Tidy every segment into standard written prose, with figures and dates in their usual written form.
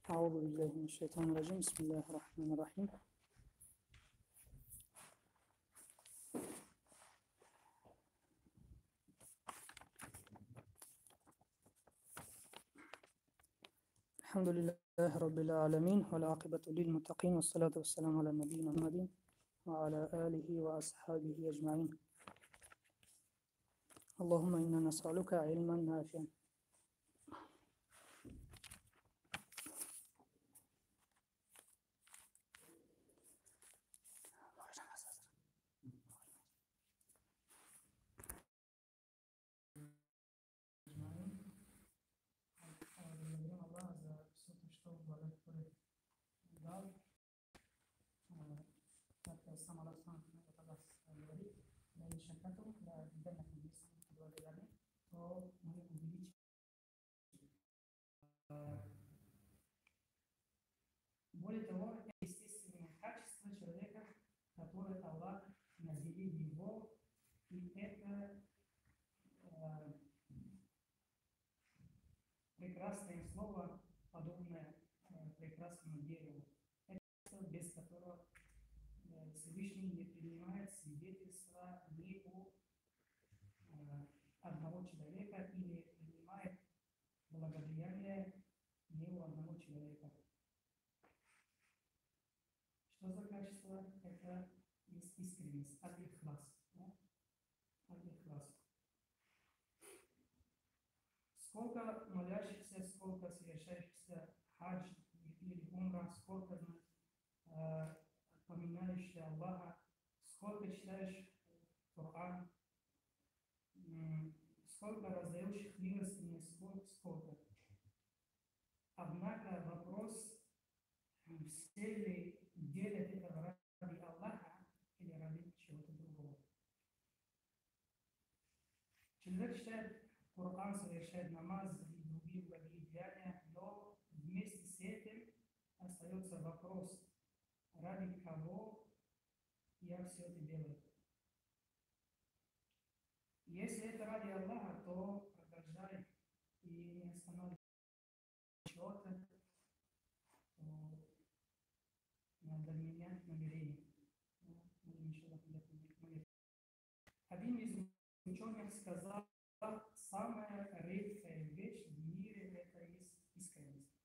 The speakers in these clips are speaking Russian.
أعوذ بالله من الشيطان الرجيم. بسم الله الرحمن الرحيم. الحمد لله رب العالمين والعاقبة للمتقين والصلاة والسلام على نبينا محمد وعلى آله وأصحابه أجمعين. اللهم إنا نسألك علما نافعا. Сам Аллах говорит, более того, это естественное качество человека, которое Аллах наделил его, и это прекрасное слово, подобное прекрасному дереву, это без которого Всевышний не принимает свидетельства ни у одного человека и не принимает благодеяние ни у одного человека. Что за качество? Это искренность, аль-ихлас. Аль-ихлас. Сколько молящихся, сколько совершающихся хадж или умра, сколько поминающих Аллаха, сколько читаешь Коран, сколько раздающих милостыни, сколько. Однако вопрос, все ли делят это ради Аллаха или ради чего-то другого. Человек читает Коран, совершает намаз и другие благие деяния, но вместе с этим остается вопрос, ради кого я все это делаю. Если это ради Аллаха, то продолжай и не останавливай чего-то, то надо менять намерение. Один из ученых сказал, самая редкая вещь в мире – это искренность.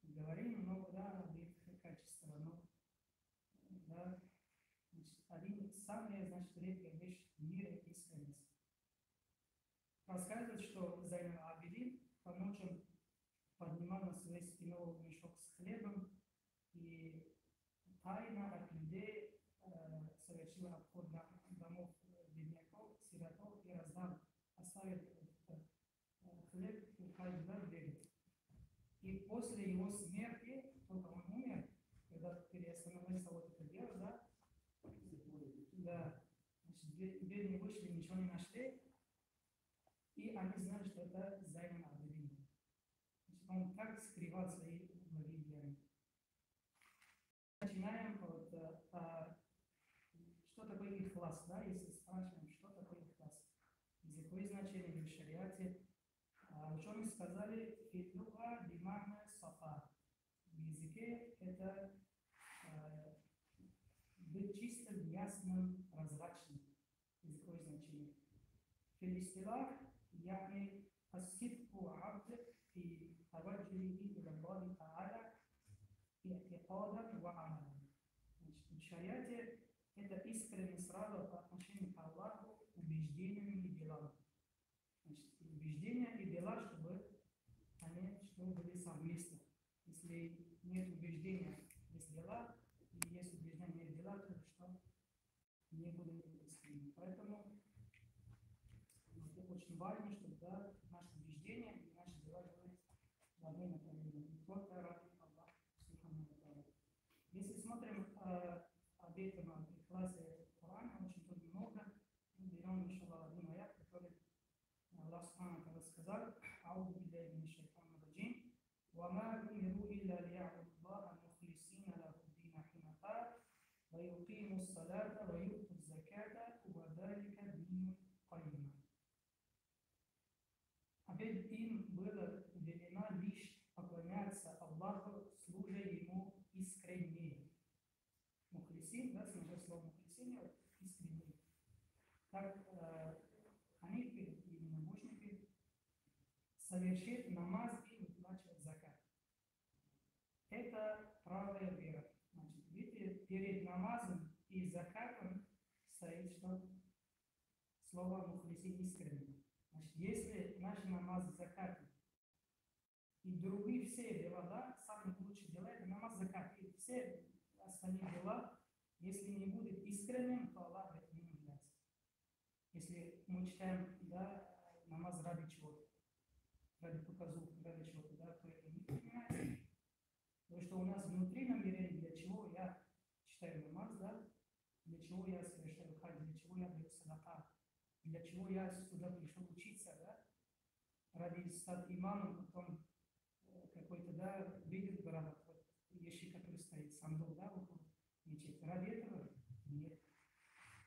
Говорим много, да, об этих качествах, но да, самая, редкая вещь в мире – искренность. Рассказывает, что Зайн аль-Абидин по ночам поднимал на своей спиной мешок с хлебом и тайно от людей совершил обход домов бедняков, сиротов и раздал, оставил хлеб у каждого двери. И после его смерти, только он умер, когда переостановился вот это дело, да, бедные вышли, ничего не нашли, и они знали, что это Зайн аль-Абидин. Он так скрывал свои благие деяния. Начинаем вот, что такое ихлас, да, если спрашиваем, что такое ихлас. Языковое значение в шариате. Ученые сказали, фитлуха бимана сафа. В языке это быть чистым, ясным, прозрачным. Языковое значение. Филистилах, яхни асидку абд في توجهه إلى الله تعالى اعتقادا وعملا. В шариате это искренность сразу по отношению к Аллаху убеждениями и делами. Убеждения и дела, чтобы они были совместны. Если нет убеждения, есть дела, и есть убеждения, нет дела, то что не будет искренним. Поэтому это очень важно, чтобы наши убеждения и наши дела были в одной направлении. Только ради Аллаха. Если смотрим об этом классе Корана, очень тут много. Мы берем иншаллах один аят, который Аллах Субхану сказал: «Аузу билляхи минаш шайтанир раджим, ва ма умиру илля лиябудуллаха мухлисина лаху д-дина хунафа, ва юқимус салата, ва ю'туз заката, ва залика динул қаййим». ведь им было велено лишь поклоняться Аллаху, служа Ему искренне. Мухлисин, да, смотря слово мухлисин, искренне. Так ханифы и многоджники совершит намаз и выплачивать закат. Это правая вера. Значит, видите, перед намазом и закатом стоит что? Слово мухлисин искренне. Значит, если наши намазы закаты и другие все дела, да, самые лучшие дела, это намаз закат. И все остальные дела, если не будет искренним, то Аллах это не является. Если мы читаем, да, намаз ради чего-то, ради показухи, ради чего-то, да, то это не принимается. Потому что у нас внутри намерение, для чего я читаю намаз, да, для чего я совершаю хадж, для чего я даю садака, для чего я сюда пришел учиться, да, ради стать имамом, потом какой-то, да, видит брат, вот, вещи, который стоит, сандук, да, около мечети. Ради этого? Нет.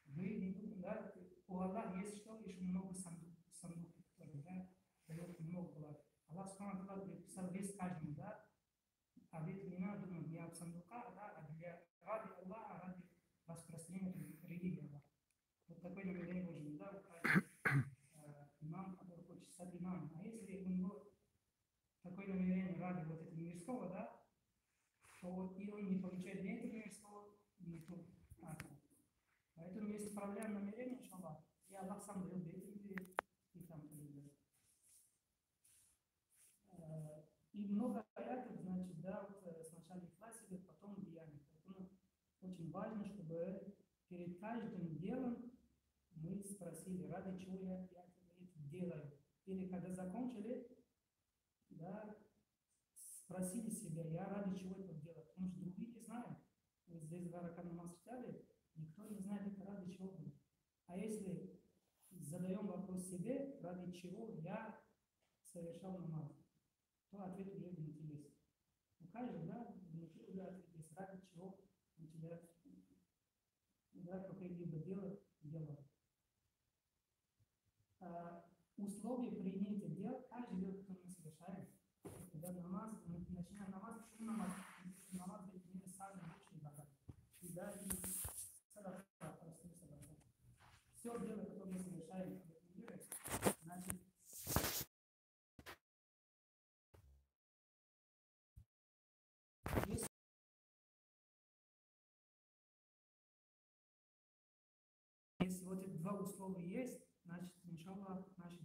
Вы не думаете, да, у Аллаха есть что? Еще много сандуков, которые, да, дает много благ. Аллах Субхану ва Тааля приписал весь каждому, да, а ведь не надо думать не об сандуках, да, а ради Аллаха, ради распространения религии Аллаха. Вот такое намерение Божье, да, у каждого имам, который хочет стать имамом. А если у него такое намерение ради вот этого мирского, да, то вот и он не получает ни этого мирского, ни этого. Поэтому есть проблема намерения, иншаллах, и Аллах сам дает деятельности и там передает. И много аятов, значит, да, вот сначала ихлас идет, потом деяние. Поэтому очень важно, чтобы перед каждым делом мы спросили, ради чего я это делаю. Или когда закончили, да, спросили себя, я ради чего это делаю. Потому что другие не знают. Вот здесь два рака намаз читали, никто не знает, это ради чего будет. А если задаем вопрос себе, ради чего я совершал намаз, то ответ уже внутри есть. У каждого, да, внутри уже ответ есть, ради чего у тебя, да, какое-либо дело делал. Условия принятия дел, каждый дел, который мы совершаем, когда намаз, мы начинаем намаз, почему намаз? Намаз – это самый лучший ибадат. И да, и садака, простые садака. Все дело, которое мы совершаем в этом мире, значит, если вот эти два условия есть, значит, иншаллах, значит,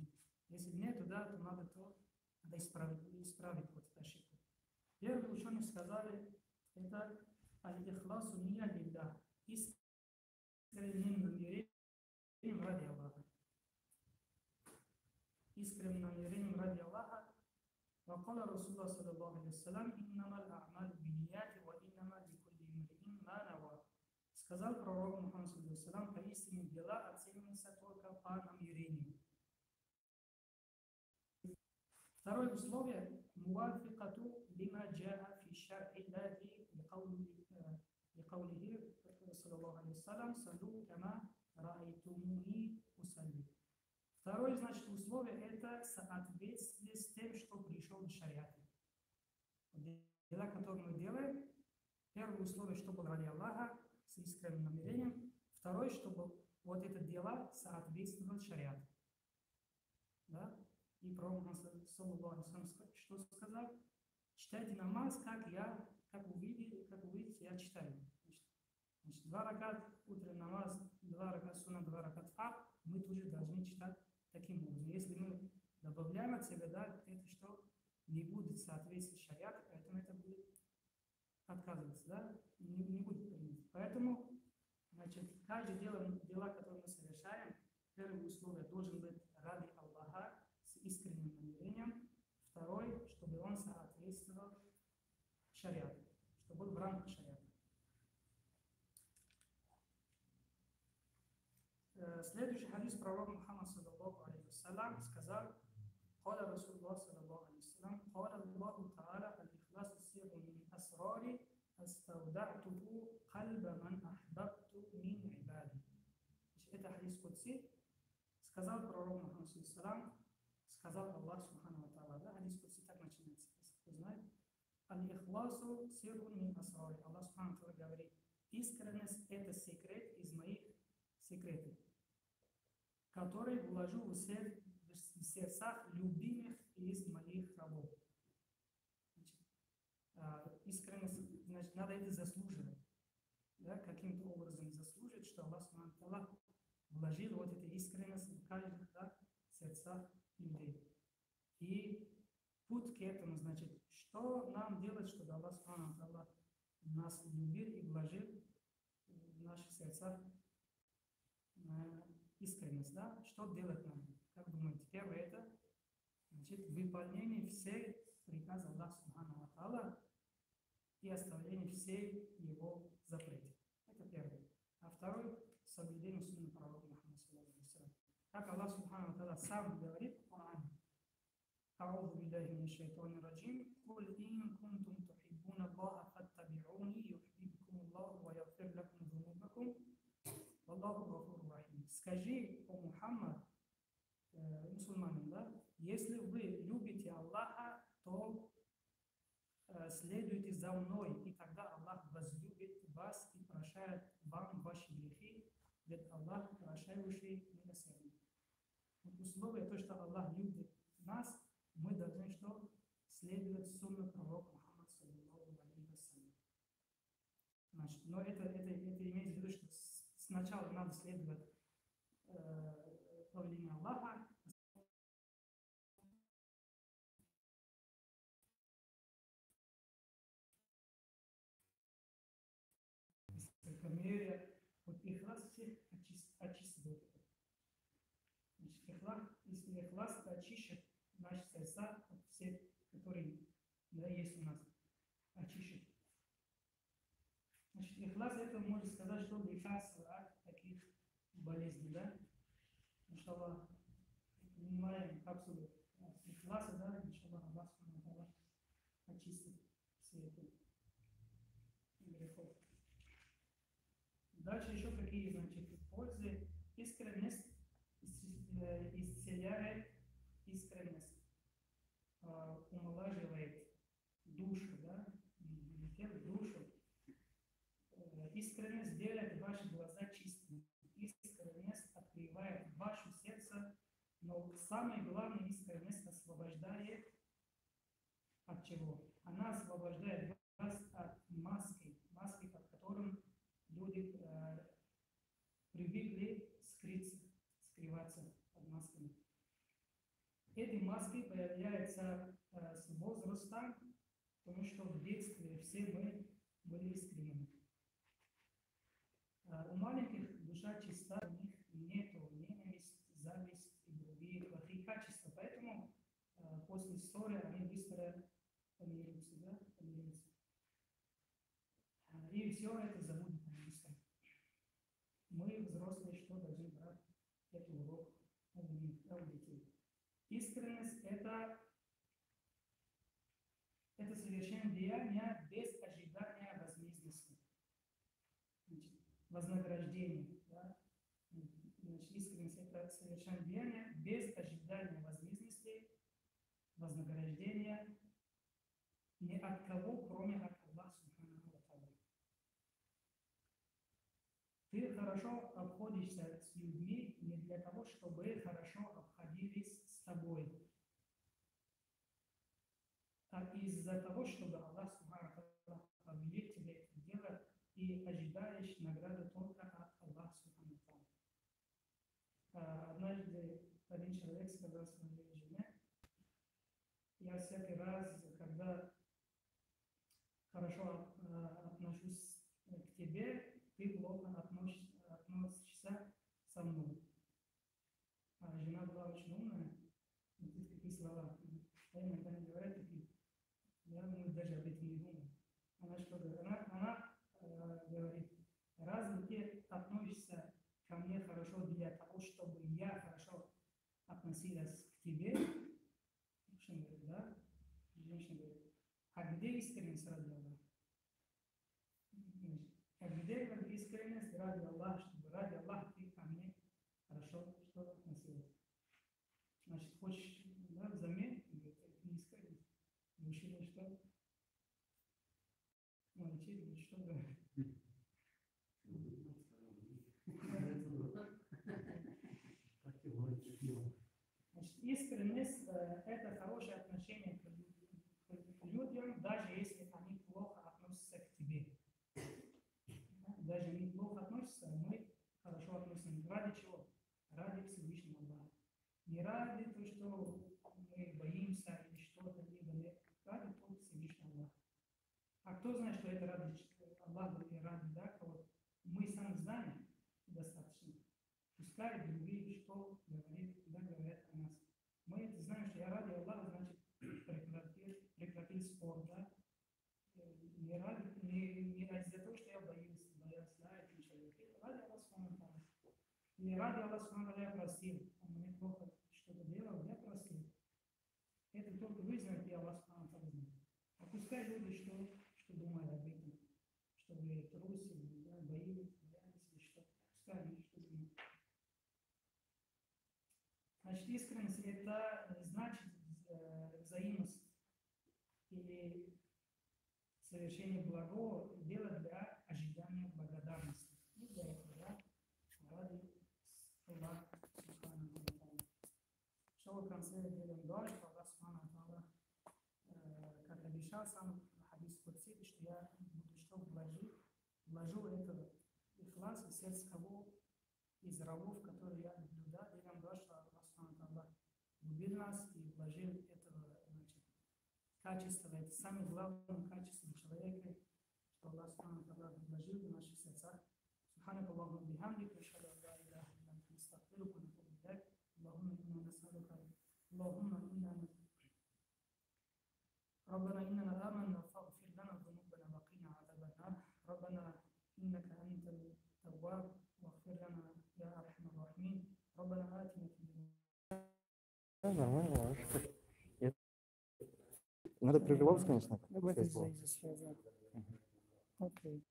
если нет, да, то надо исправить вот эту ошибку. Первые ученые сказали, это аль-ихласу ния лилля, искренним намерением ради Аллаха. Искренним намерением ради Аллаха. وقال رسول الله صلى الله عليه وسلم إنما الأعمال بالنيات وإنما لكل امرئ ما نوى. Сказал пророк Мухаммад саллаллаху алейхи ва саллям, поистине дела оцениваются только по намерению. Второе условие – муафикату лима джаа фи шар'и Аллахи ликаулихи саллаллаху алейхи ва саллям саллу кама раайтумуни усалли. Второе, значит, условие – это соответствие с тем, что пришел в шариате. Дела, которые мы делаем, первое условие, чтобы ради Аллаха, с искренним намерением. Второе, чтобы вот это дело соответствовало шариату. Да? И пророк саллаллаху алейхи ва саллям что сказал? Читайте намаз, как вы видите, я читаю. Значит, 2 ракат утренний намаз, 2 ракат сунна, 2 ракат фард, мы тоже должны читать таким образом. Если мы добавляем от себя, да, это что не будет соответствовать шариату, поэтому это будет отказываться, да, не будет принято. Поэтому, значит, каждое дело, которое мы совершаем, первое условие должен быть ради Аллаха с искренним намерением. Второе, чтобы он соответствовал шариату, чтобы был в рамках шариата. Следующий хадис пророка Мухаммада саллаллаху алейхи ва саллям сказал: قال رسول الله صلى الله عليه وسلم قال الله تعالى الإخلاص سر من أسراري استودعته قلب من أحببت من عبادي. Это хадис кудси. Сказал пророк Мухаммад саллаллаху алейхи ва саллям, сказал Аллах Субхану ва Тааля, да, хадис Кудси так начинается, кто знает. Аль-Ихласу сиррун мин асрари. Аллах Субхану ва Тааля говорит, искренность – это секрет из моих секретов, который вложу в сердцах любимых из моих рабов. Искренность, значит, надо это заслуживать, да, каким-то образом заслужить, что Аллах Субхану ва Тааля вложил вот эту искренность в каждых, да, сердцах людей. И путь к этому, значит, что нам делать, чтобы Аллах Субхану ва Тааля нас любил и вложил в наших сердцах искренность, да? Что делать нам? Как думаете? Первое это, значит, выполнение всех приказов Аллаха Субхану ва Тааля и оставление всех его запретов. Это первое. А второе – соблюдение сунны пророка Мухаммада саллаллаху алейхи ва саллям. Как Аллах Субхану ва Тааля сам говорит в Коране: أعوذ بالله من الشيطان الرجيم قل إن كنتم تحبون الله فاتبعوني يحببكم الله ويغفر لكم ذنوبكم والله غفور رحيم. Скажи, о Мухаммад, мусульманин, да, если вы любите Аллаха, то следуйте за мной, и тогда Аллах возлюбит вас и прощает вам ваши грехи, ведь Аллах прощающий милосердный. Условие то, что Аллах любит нас, мы должны что? Следовать сунне пророка Мухаммада саллаллаху алейхи ва саллям. Значит, но это имеется в виду, что сначала надо следовать повелению Аллаха, высокомерие. Вот ихлас всех очистит. Значит, если ихлас очищет наши сердца от всех, которые, да, есть у нас, очищет. Значит, ихлас это можно сказать, что лекарство от таких болезней, да? Иншаллах, принимаем капсулу ихласа, да, иншаллах, Аллах Субхану ва Тааля очистит все эти грехи. Дальше еще какие, значит, пользы. Искренность исцеляет, искренность умолаживает душу, да, душу. Искренность делает ваши глаза чистыми. Искренность открывает ваше сердце, но самое главное, искренность освобождает от чего? Она освобождает вас от маски, под которым люди привыкли скрываться под масками. Эти маски появляются с возрастом, потому что в детстве все мы были искренними. У маленьких душа чиста, у них нету ненависть, зависть и другие плохие качества, поэтому после ссоры они быстро помирятся, да? И все это забудут быстро. Мы, взрослые, что должны брать этот урок у детей? Искренность – это совершение деяния без ожидания возмездности. Вознаграждение. Да? Значит, искренность – это совершение деяния без ожидания возмездности, вознаграждения ни от кого, кроме от Аллаха Субхану ва Тааля. Ты хорошо обходишься с людьми не для того, чтобы хорошо обходились с тобой, а из-за того, чтобы Аллах Субхану ва Тааля повелел тебе это дело, и ожидаешь награды только от Аллаха Субхану ва Тааля. Однажды один человек сказал своей жене: я всякий раз, когда хорошо отношусь к тебе, ты плохо относишься со мной. А жена была очень умная, и тут такие слова. Я иногда не говорят такие. Я думаю, даже об этом не думаю. Она что говорит? Она говорит: разве ты относишься ко мне хорошо для того, чтобы я хорошо относилась к тебе? Мужчина говорит: да. Женщина говорит: а где искренность ради Аллаха? А где искренность ради Аллаха, чтобы ради Аллаха ты ко мне хорошо что относилась? Значит, хочешь, да, что говорить. Значит, искренность это хорошее отношение к людям, даже если они плохо относятся к тебе. Даже они плохо относятся, мы хорошо относимся. Ради чего? Ради Всевышнего Аллаха. Не ради того, что мы боимся или что-то, либо нет. Ради того Всевышнего Аллаха. А кто знает, что это ради Аллаха или ради, да, кого мы сами знаем достаточно. Пускай другие что говорит, да, говорят о нас. Мы это знаем, что я ради Аллаха, значит, прекратил спор, да. Не ради того, что я боюсь, да, этим человеком. Ради Аллаха. Не ради Аллаха я просил, он мне плохо что-то делал, я просил. Это только вы знаете, и Аллах знает. А пускай люди что думают об этом, что вы трусили, да, боялись или что. Пускай люди что думают. Значит, искренность это значит взаимность или совершение благого дела для ожидания благодарности. И для этого, да, ради Аллаха Субхану ва Тааля. Что в конце делаем дуа, что Аллах Субхану ва Тааля, как обещал сам в хадис Кудси, что я буду что вложу это ихлас в сердце кого из рабов, которые я люблю, да, делаем дуа, что Аллах Субхану ва Тааля любил нас и вложил этого, значит, качество, это самое главное качество человека, что Аллах Субхану ва Тааля вложил в наших сердцах. سبحانك اللهم وبحمدك نشهد ان لا اله الا انت نستغفرك ونتوب اليك اللهم انا نسالك ربنا اننا امنا فاغفر لنا ذنوبنا وقنا عذاب النار ربنا انك انت التواب واغفر لنا يا ارحم الراحمين ربنا اتنا في الدنيا. Нормально. Надо прерываться, конечно. Давай из-за связи. Окей.